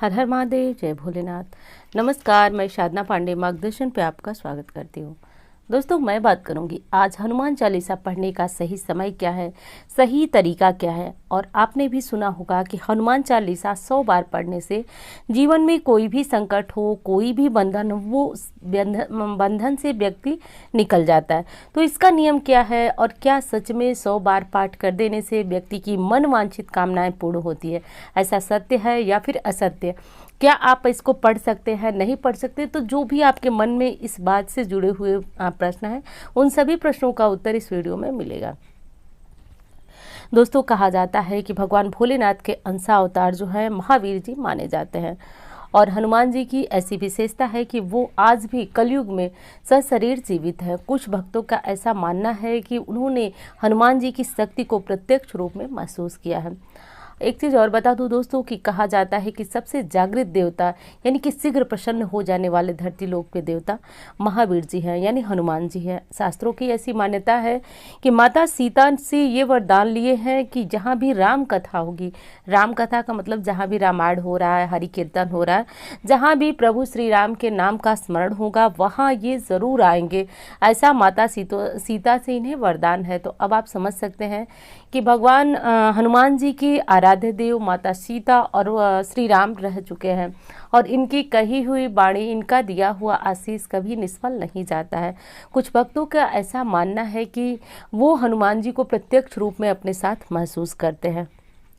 हर हर महादेव, जय भोलेनाथ। नमस्कार, मैं साधना पांडे मार्गदर्शन पे आपका स्वागत करती हूँ। दोस्तों, मैं बात करूँगी आज हनुमान चालीसा पढ़ने का सही समय क्या है, सही तरीका क्या है। और आपने भी सुना होगा कि हनुमान चालीसा 100 बार पढ़ने से जीवन में कोई भी संकट हो, कोई भी बंधन हो, वो बंधन से व्यक्ति निकल जाता है। तो इसका नियम क्या है और क्या सच में 100 बार पाठ कर देने से व्यक्ति की मन वांछित कामनाएं पूर्ण होती है? ऐसा सत्य है या फिर असत्य? क्या आप इसको पढ़ सकते हैं, नहीं पढ़ सकते? तो जो भी आपके मन में इस बात से जुड़े हुए प्रश्न हैं, उन सभी प्रश्नों का उत्तर इस वीडियो में मिलेगा। दोस्तों, कहा जाता है कि भगवान भोलेनाथ के अंशा अवतार जो है महावीर जी माने जाते हैं। और हनुमान जी की ऐसी विशेषता है कि वो आज भी कलयुग में सशरीर जीवित है। कुछ भक्तों का ऐसा मानना है कि उन्होंने हनुमान जी की शक्ति को प्रत्यक्ष रूप में महसूस किया है। एक चीज़ और बता दूं दोस्तों कि कहा जाता है कि सबसे जागृत देवता यानी कि शीघ्र प्रसन्न हो जाने वाले धरती लोक के देवता महावीर जी हैं, यानी हनुमान जी हैं। शास्त्रों की ऐसी मान्यता है कि माता सीता से ये वरदान लिए हैं कि जहाँ भी राम कथा होगी, राम कथा का मतलब जहाँ भी रामायण हो रहा है, हरि कीर्तन हो रहा है, जहाँ भी प्रभु श्री राम के नाम का स्मरण होगा, वहाँ ये ज़रूर आएंगे। ऐसा माता सीता से इन्हें वरदान है। तो अब आप समझ सकते हैं कि भगवान हनुमान जी की आराध्य देव माता सीता और श्री राम रह चुके हैं, और इनकी कही हुई वाणी, इनका दिया हुआ आशीष कभी निष्फल नहीं जाता है। कुछ भक्तों का ऐसा मानना है कि वो हनुमान जी को प्रत्यक्ष रूप में अपने साथ महसूस करते हैं।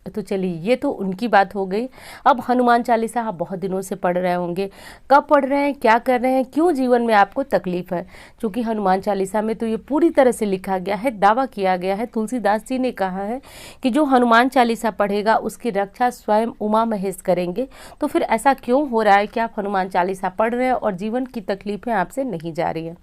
तो चलिए, ये तो उनकी बात हो गई। अब हनुमान चालीसा आप बहुत दिनों से पढ़ रहे होंगे। कब पढ़ रहे हैं, क्या कर रहे हैं, क्यों जीवन में आपको तकलीफ है? क्योंकि हनुमान चालीसा में तो ये पूरी तरह से लिखा गया है, दावा किया गया है। तुलसीदास जी ने कहा है कि जो हनुमान चालीसा पढ़ेगा उसकी रक्षा स्वयं उमा महेश करेंगे। तो फिर ऐसा क्यों हो रहा है कि आप हनुमान चालीसा पढ़ रहे हैं और जीवन की तकलीफें आपसे नहीं जा रही है?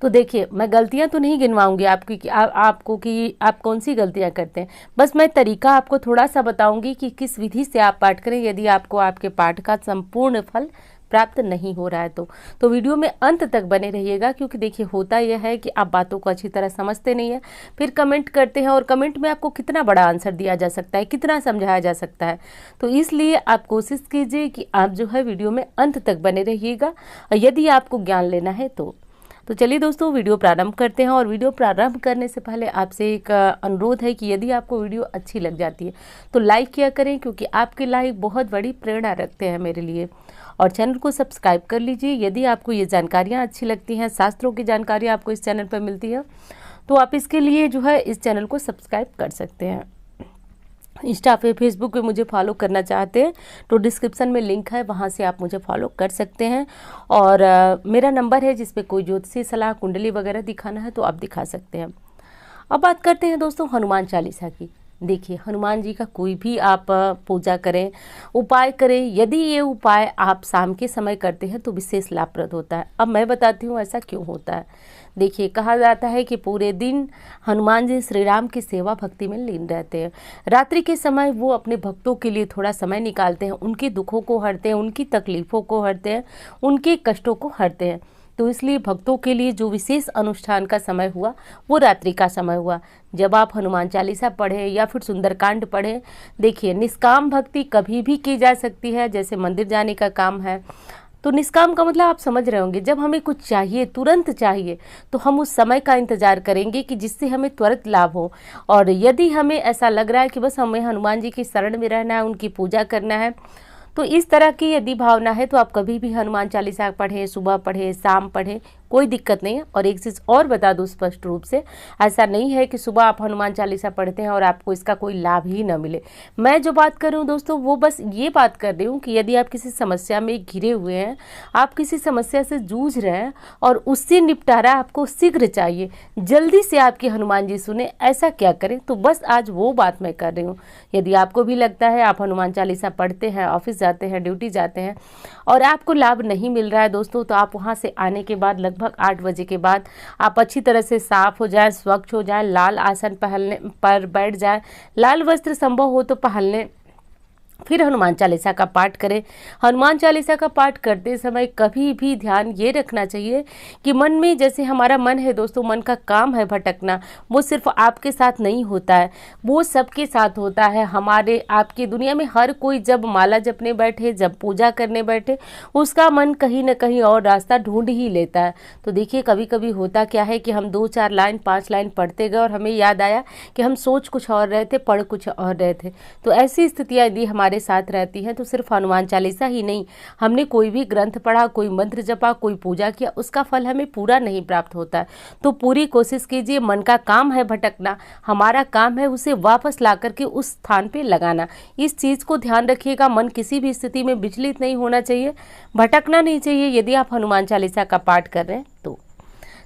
तो देखिए, मैं गलतियां तो नहीं गिनवाऊंगी आपकी आपको कि आप कौन सी गलतियां करते हैं। बस मैं तरीका आपको थोड़ा सा बताऊंगी कि किस विधि से आप पाठ करें यदि आपको आपके पाठ का संपूर्ण फल प्राप्त नहीं हो रहा है। तो वीडियो में अंत तक बने रहिएगा, क्योंकि देखिए होता यह है कि आप बातों को अच्छी तरह समझते नहीं है, फिर कमेंट करते हैं और कमेंट में आपको कितना बड़ा आंसर दिया जा सकता है, कितना समझाया जा सकता है। तो इसलिए आप कोशिश कीजिए कि आप जो है वीडियो में अंत तक बने रहिएगा, यदि आपको ज्ञान लेना है तो चलिए दोस्तों, वीडियो प्रारंभ करते हैं। और वीडियो प्रारंभ करने से पहले आपसे एक अनुरोध है कि यदि आपको वीडियो अच्छी लग जाती है तो लाइक किया करें, क्योंकि आपके लाइक बहुत बड़ी प्रेरणा रखते हैं मेरे लिए। और चैनल को सब्सक्राइब कर लीजिए यदि आपको ये जानकारियाँ अच्छी लगती हैं, शास्त्रों की जानकारी आपको इस चैनल पर मिलती है, तो आप इसके लिए जो है इस चैनल को सब्सक्राइब कर सकते हैं। इंस्टा पे, फेसबुक पे मुझे फॉलो करना चाहते हैं तो डिस्क्रिप्शन में लिंक है, वहाँ से आप मुझे फॉलो कर सकते हैं। और मेरा नंबर है जिस पे कोई ज्योतिषी सलाह, कुंडली वगैरह दिखाना है तो आप दिखा सकते हैं। अब बात करते हैं दोस्तों हनुमान चालीसा की। देखिए, हनुमान जी का कोई भी आप पूजा करें, उपाय करें, यदि ये उपाय आप शाम के समय करते हैं तो विशेष लाभप्रद होता है। अब मैं बताती हूँ ऐसा क्यों होता है। देखिए, कहा जाता है कि पूरे दिन हनुमान जी श्री राम की सेवा भक्ति में लीन रहते हैं। रात्रि के समय वो अपने भक्तों के लिए थोड़ा समय निकालते हैं, उनके दुखों को हरते हैं, उनकी तकलीफ़ों को हरते हैं, उनके कष्टों को हरते हैं। तो इसलिए भक्तों के लिए जो विशेष अनुष्ठान का समय हुआ वो रात्रि का समय हुआ। जब आप हनुमान चालीसा पढ़ें या फिर सुंदरकांड पढ़ें, देखिए निष्काम भक्ति कभी भी की जा सकती है, जैसे मंदिर जाने का काम है। तो निष्काम का मतलब आप समझ रहे होंगे, जब हमें कुछ चाहिए, तुरंत चाहिए, तो हम उस समय का इंतजार करेंगे कि जिससे हमें त्वरित लाभ हो। और यदि हमें ऐसा लग रहा है कि बस हमें हनुमान जी की शरण में रहना है, उनकी पूजा करना है, तो इस तरह की यदि भावना है तो आप कभी भी हनुमान चालीसा पढ़ें, सुबह पढ़ें, शाम पढ़ें, कोई दिक्कत नहीं है। और एक चीज़ और बता दूं स्पष्ट रूप से, ऐसा नहीं है कि सुबह आप हनुमान चालीसा पढ़ते हैं और आपको इसका कोई लाभ ही न मिले। मैं जो बात कर रही हूँ दोस्तों, वो बस ये बात कर रही हूँ कि यदि आप किसी समस्या में घिरे हुए हैं, आप किसी समस्या से जूझ रहे हैं और उससे निपटारा आपको शीघ्र चाहिए, जल्दी से आपके हनुमान जी सुने, ऐसा क्या करें? तो बस आज वो बात मैं कर रही हूँ। यदि आपको भी लगता है आप हनुमान चालीसा पढ़ते हैं, ऑफिस जाते हैं, ड्यूटी जाते हैं और आपको लाभ नहीं मिल रहा है दोस्तों, तो आप वहाँ से आने के बाद लगभग 8 बजे के बाद आप अच्छी तरह से साफ हो जाए, स्वच्छ हो जाए, लाल आसन पहनने पर बैठ जाए, लाल वस्त्र संभव हो तो पहनने, फिर हनुमान चालीसा का पाठ करें। हनुमान चालीसा का पाठ करते समय कभी भी ध्यान ये रखना चाहिए कि मन में, जैसे हमारा मन है दोस्तों, मन का काम है भटकना, वो सिर्फ आपके साथ नहीं होता है, वो सबके साथ होता है। हमारे आपकी दुनिया में हर कोई जब माला जपने बैठे, जब पूजा करने बैठे, उसका मन कहीं ना कहीं और रास्ता ढूंढ ही लेता है। तो देखिए कभी कभी होता क्या है कि हम 2-4 लाइन 5 लाइन पढ़ते गए और हमें याद आया कि हम सोच कुछ और रहे थे, पढ़ कुछ और रहे थे। तो ऐसी स्थितियाँ यदि हमारे साथ रहती हैं तो सिर्फ हनुमान चालीसा ही नहीं, हमने कोई भी ग्रंथ पढ़ा, कोई मंत्र जपा, कोई पूजा किया, उसका फल हमें पूरा नहीं प्राप्त होता है। तो पूरी कोशिश कीजिए, मन का काम है भटकना, हमारा काम है उसे वापस ला करके उस स्थान पे लगाना। इस चीज़ को ध्यान रखिएगा, मन किसी भी स्थिति में विचलित नहीं होना चाहिए, भटकना नहीं चाहिए यदि आप हनुमान चालीसा का पाठ कर रहे हैं तो।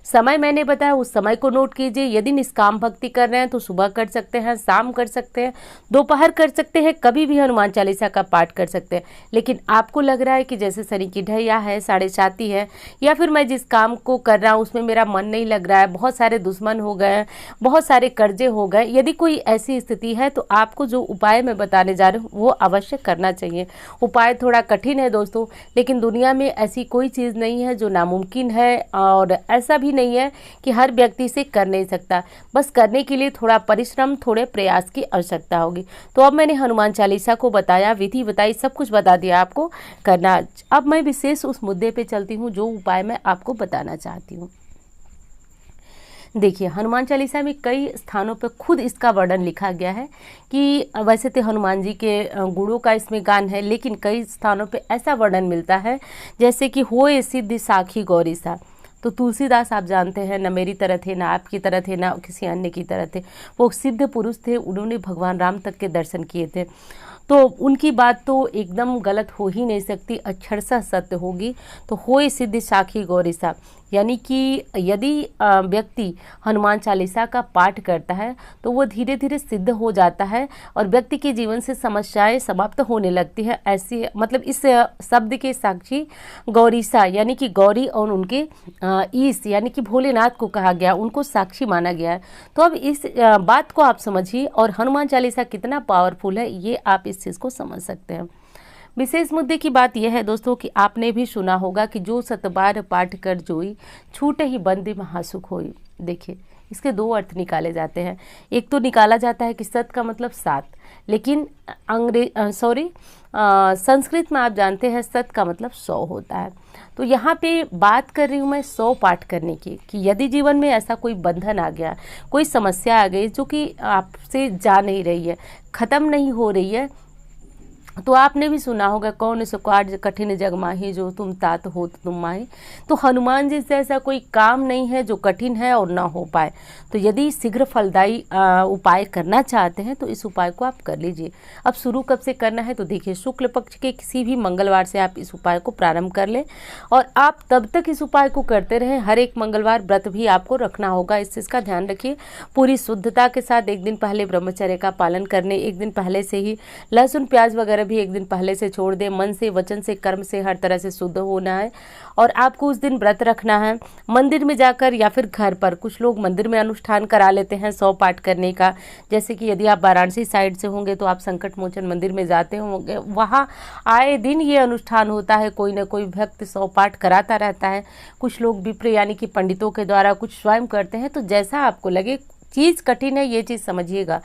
समय मैंने बताया, उस समय को नोट कीजिए। यदि निष्काम भक्ति कर रहे हैं तो सुबह कर सकते हैं, शाम कर सकते हैं, दोपहर कर सकते हैं, कभी भी हनुमान चालीसा का पाठ कर सकते हैं। लेकिन आपको लग रहा है कि जैसे शनि की ढैया है, साढ़े साती है, या फिर मैं जिस काम को कर रहा हूँ उसमें मेरा मन नहीं लग रहा है, बहुत सारे दुश्मन हो गए, बहुत सारे कर्जे हो गए, यदि कोई ऐसी स्थिति है तो आपको जो उपाय मैं बताने जा रही हूँ वो अवश्य करना चाहिए। उपाय थोड़ा कठिन है दोस्तों, लेकिन दुनिया में ऐसी कोई चीज़ नहीं है जो नामुमकिन है, और ऐसा भी नहीं है कि हर व्यक्ति से कर नहीं सकता। बस करने के लिए थोड़ा परिश्रम, थोड़े प्रयास की आवश्यकता होगी। तो अब मैंने हनुमान चालीसा को बताया, विधि बताई, सब कुछ बता दिया आपको करना। अब मैं विशेष उस मुद्दे पे चलती हूँ जो उपाय मैं आपको बताना चाहती हूँ। देखिए हनुमान चालीसा में कई स्थानों पर खुद इसका वर्णन लिखा गया है कि वैसे तो हनुमान जी के गुणों का इसमें गान है, लेकिन कई स्थानों पे ऐसा वर्णन मिलता है जैसे कि होए सिद्धि साखी गौरी सा। तो तुलसीदास आप जानते हैं, न मेरी तरह थे, ना आपकी तरह थे, ना किसी अन्य की तरह थे, वो सिद्ध पुरुष थे, उन्होंने भगवान राम तक के दर्शन किए थे। तो उनकी बात तो एकदम गलत हो ही नहीं सकती, अक्षरशः सत्य होगी। तो होए सिद्धि साखी गौरी सा, यानी कि यदि व्यक्ति हनुमान चालीसा का पाठ करता है तो वो धीरे धीरे सिद्ध हो जाता है और व्यक्ति के जीवन से समस्याएं समाप्त होने लगती है। ऐसी मतलब इस शब्द के साक्षी गौरीसा, यानी कि गौरी और उनके ईश यानी कि भोलेनाथ को कहा गया, उनको साक्षी माना गया है। तो अब इस बात को आप समझिए, और हनुमान चालीसा कितना पावरफुल है ये आप इस चीज़ को समझ सकते हैं। विशेष मुद्दे की बात यह है दोस्तों कि आपने भी सुना होगा कि जो सतबार पाठ कर जोई, छूटे ही बंदी महासुख होई। देखिए इसके दो अर्थ निकाले जाते हैं। एक तो निकाला जाता है कि सत का मतलब 7, लेकिन संस्कृत में आप जानते हैं सत का मतलब 100 होता है। तो यहाँ पे बात कर रही हूँ मैं 100 पाठ करने की, कि यदि जीवन में ऐसा कोई बंधन आ गया, कोई समस्या आ गई जो कि आपसे जा नहीं रही है, ख़त्म नहीं हो रही है, तो आपने भी सुना होगा कौन सो कार्य कठिन जग माही, जो तुम तात हो तो तुम माही। तो हनुमान जी से ऐसा कोई काम नहीं है जो कठिन है और ना हो पाए। तो यदि शीघ्र फलदायी उपाय करना चाहते हैं तो इस उपाय को आप कर लीजिए। अब शुरू कब से करना है तो देखिए, शुक्ल पक्ष के किसी भी मंगलवार से आप इस उपाय को प्रारंभ कर लें, और आप तब तक इस उपाय को करते रहें। हर एक मंगलवार व्रत भी आपको रखना होगा, इस चीज़ का ध्यान रखिए। पूरी शुद्धता के साथ एक दिन पहले ब्रह्मचर्य का पालन करने, एक दिन पहले से ही लहसुन प्याज वगैरह भी एक दिन पहले से छोड़ दें। मन से, वचन से, कर्म से हर तरह से शुद्ध होना है, और आपको उस दिन व्रत रखना है। मंदिर में जाकर या फिर घर पर, कुछ लोग मंदिर में अनुष्ठान करा लेते हैं 100 पाठ करने का। जैसे कि यदि आप वाराणसी साइड से होंगे तो आप संकट मोचन मंदिर में जाते होंगे, वहाँ आए दिन ये अनुष्ठान होता है, कोई ना कोई भक्त 100 पाठ कराता रहता है। कुछ लोग विप्र यानी कि पंडितों के द्वारा, कुछ स्वयं करते हैं। तो जैसा आपको लगे, चीज़ कठिन है ये चीज़ समझिएगा।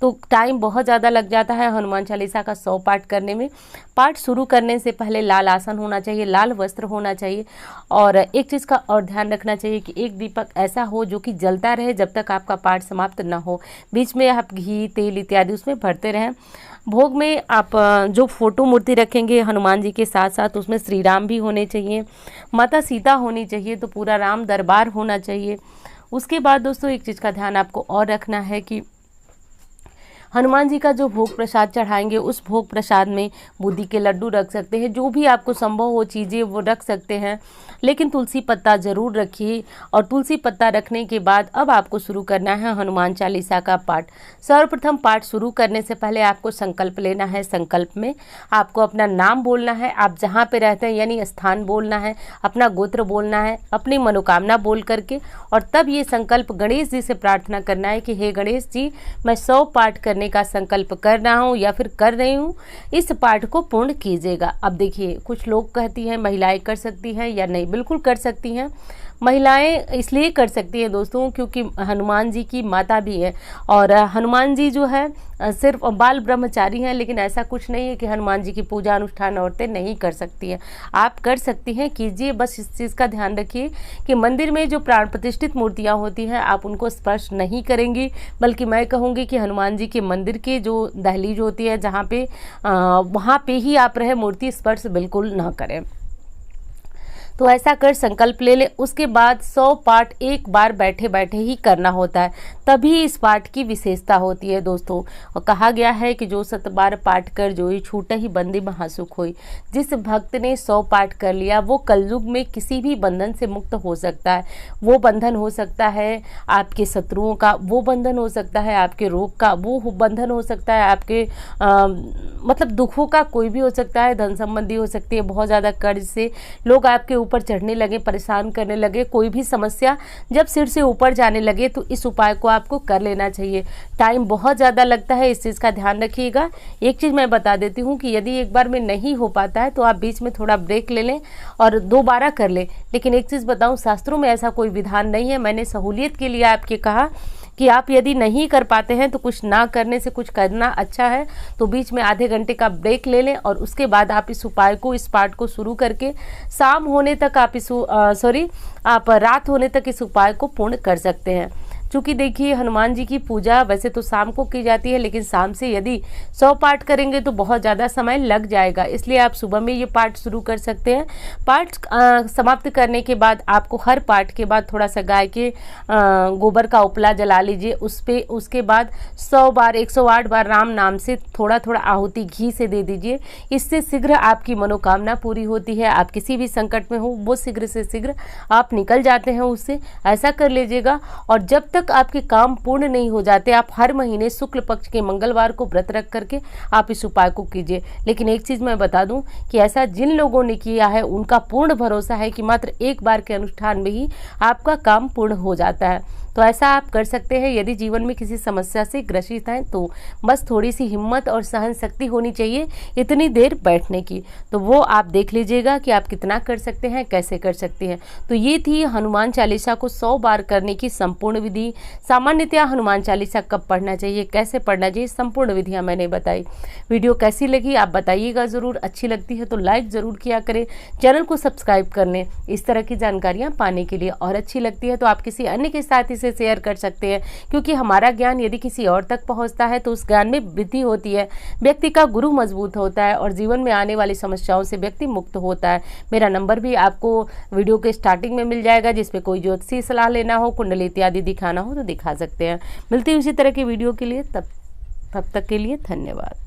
तो टाइम बहुत ज़्यादा लग जाता है हनुमान चालीसा का 100 पाठ करने में। पाठ शुरू करने से पहले लाल आसन होना चाहिए, लाल वस्त्र होना चाहिए, और एक चीज़ का और ध्यान रखना चाहिए कि एक दीपक ऐसा हो जो कि जलता रहे जब तक आपका पाठ समाप्त ना हो। बीच में आप घी, तेल इत्यादि उसमें भरते रहें। भोग में आप जो फोटो मूर्ति रखेंगे हनुमान जी के साथ साथ उसमें श्री राम भी होने चाहिए, माता सीता होनी चाहिए, तो पूरा राम दरबार होना चाहिए। उसके बाद दोस्तों एक चीज़ का ध्यान आपको और रखना है कि हनुमान जी का जो भोग प्रसाद चढ़ाएंगे उस भोग प्रसाद में बूंदी के लड्डू रख सकते हैं, जो भी आपको संभव हो चीज़ें वो रख सकते हैं, लेकिन तुलसी पत्ता ज़रूर रखिए। और तुलसी पत्ता रखने के बाद अब आपको शुरू करना है हनुमान चालीसा का पाठ। सर्वप्रथम पाठ शुरू करने से पहले आपको संकल्प लेना है। संकल्प में आपको अपना नाम बोलना है, आप जहाँ पे रहते हैं यानी स्थान बोलना है, अपना गोत्र बोलना है, अपनी मनोकामना बोल करके, और तब ये संकल्प गणेश जी से प्रार्थना करना है कि हे गणेश जी, मैं 100 पाठ करने करने का संकल्प कर रहा हूँ या फिर कर रही हूँ, इस पाठ को पूर्ण कीजिएगा। अब देखिए, कुछ लोग कहती हैं महिलाएं कर सकती हैं या नहीं, बिल्कुल कर सकती हैं। महिलाएं इसलिए कर सकती हैं दोस्तों क्योंकि हनुमान जी की माता भी है, और हनुमान जी जो है सिर्फ बाल ब्रह्मचारी हैं, लेकिन ऐसा कुछ नहीं है कि हनुमान जी की पूजा अनुष्ठान औरतें नहीं कर सकती हैं। आप कर सकती हैं, कीजिए। बस इस चीज़ का ध्यान रखिए कि मंदिर में जो प्राण प्रतिष्ठित मूर्तियां होती हैं आप उनको स्पर्श नहीं करेंगी, बल्कि मैं कहूँगी कि हनुमान जी के मंदिर के जो दहलीज होती है जहाँ पे वहाँ पे ही आप रहे, मूर्ति स्पर्श बिल्कुल ना करें। तो ऐसा कर संकल्प ले ले। उसके बाद 100 पाठ एक बार बैठे बैठे ही करना होता है, तभी इस पाठ की विशेषता होती है दोस्तों। और कहा गया है कि जो 100 बार पाठ कर जोई छूटे ही बंदी महासुख होई। जिस भक्त ने 100 पाठ कर लिया वो कलयुग में किसी भी बंधन से मुक्त हो सकता है। वो बंधन हो सकता है आपके शत्रुओं का, वो बंधन हो सकता है आपके रोग का, वो बंधन हो सकता है आपके मतलब दुखों का, कोई भी हो सकता है, धन संबंधी हो सकती है, बहुत ज़्यादा कर्ज से लोग आपके ऊपर चढ़ने लगे, परेशान करने लगे, कोई भी समस्या जब सिर से ऊपर जाने लगे तो इस उपाय को आपको कर लेना चाहिए। टाइम बहुत ज़्यादा लगता है, इस चीज़ का ध्यान रखिएगा। एक चीज़ मैं बता देती हूँ कि यदि एक बार में नहीं हो पाता है तो आप बीच में थोड़ा ब्रेक ले लें और दोबारा कर लें। लेकिन एक चीज़ बताऊँ, शास्त्रों में ऐसा कोई विधान नहीं है। मैंने सहूलियत के लिए आपके कहा कि आप यदि नहीं कर पाते हैं तो कुछ ना करने से कुछ करना अच्छा है। तो बीच में आधे घंटे का ब्रेक ले लें और उसके बाद आप इस उपाय को, इस पाठ को शुरू करके शाम होने तक आप रात होने तक इस उपाय को पूर्ण कर सकते हैं। क्योंकि देखिए, हनुमान जी की पूजा वैसे तो शाम को की जाती है, लेकिन शाम से यदि 100 पाठ करेंगे तो बहुत ज़्यादा समय लग जाएगा, इसलिए आप सुबह में ये पाठ शुरू कर सकते हैं। पाठ समाप्त करने के बाद आपको हर पाठ के बाद थोड़ा सा गाय के गोबर का उपला जला लीजिए। उसके बाद 100 बार 108 बार राम नाम से थोड़ा थोड़ा आहुति घी से दे दीजिए। इससे शीघ्र आपकी मनोकामना पूरी होती है। आप किसी भी संकट में हो वो शीघ्र से शीघ्र आप निकल जाते हैं उससे। ऐसा कर लीजिएगा। और जब तक आपके काम पूर्ण नहीं हो जाते, आप हर महीने शुक्ल पक्ष के मंगलवार को व्रत रख करके आप इस उपाय को कीजिए। लेकिन एक चीज़ मैं बता दूं कि ऐसा जिन लोगों ने किया है उनका पूर्ण भरोसा है कि मात्र एक बार के अनुष्ठान में ही आपका काम पूर्ण हो जाता है। तो ऐसा आप कर सकते हैं। यदि जीवन में किसी समस्या से ग्रसित हैं तो बस थोड़ी सी हिम्मत और सहन शक्ति होनी चाहिए इतनी देर बैठने की। तो वो आप देख लीजिएगा कि आप कितना कर सकते हैं, कैसे कर सकते हैं। तो ये थी हनुमान चालीसा को 100 बार करने की संपूर्ण विधि। सामान्यतया हनुमान चालीसा कब पढ़ना चाहिए, कैसे पढ़ना चाहिए, संपूर्ण विधियाँ मैंने बताई। वीडियो कैसी लगी आप बताइएगा ज़रूर। अच्छी लगती है तो लाइक ज़रूर किया करें, चैनल को सब्सक्राइब करने इस तरह की जानकारियाँ पाने के लिए। और अच्छी लगती है तो आप किसी अन्य के साथ इसे शेयर कर सकते हैं, क्योंकि हमारा ज्ञान यदि किसी और तक पहुंचता है तो उस ज्ञान में वृद्धि होती है, व्यक्ति का गुरु मजबूत होता है और जीवन में आने वाली समस्याओं से व्यक्ति मुक्त होता है। मेरा नंबर भी आपको वीडियो के स्टार्टिंग में मिल जाएगा, जिसपे कोई ज्योतिषी सलाह लेना हो, कुंडली इत्यादि दिखाना हो तो दिखा सकते हैं। मिलती है उसी तरह की वीडियो के लिए, तब तक के लिए धन्यवाद।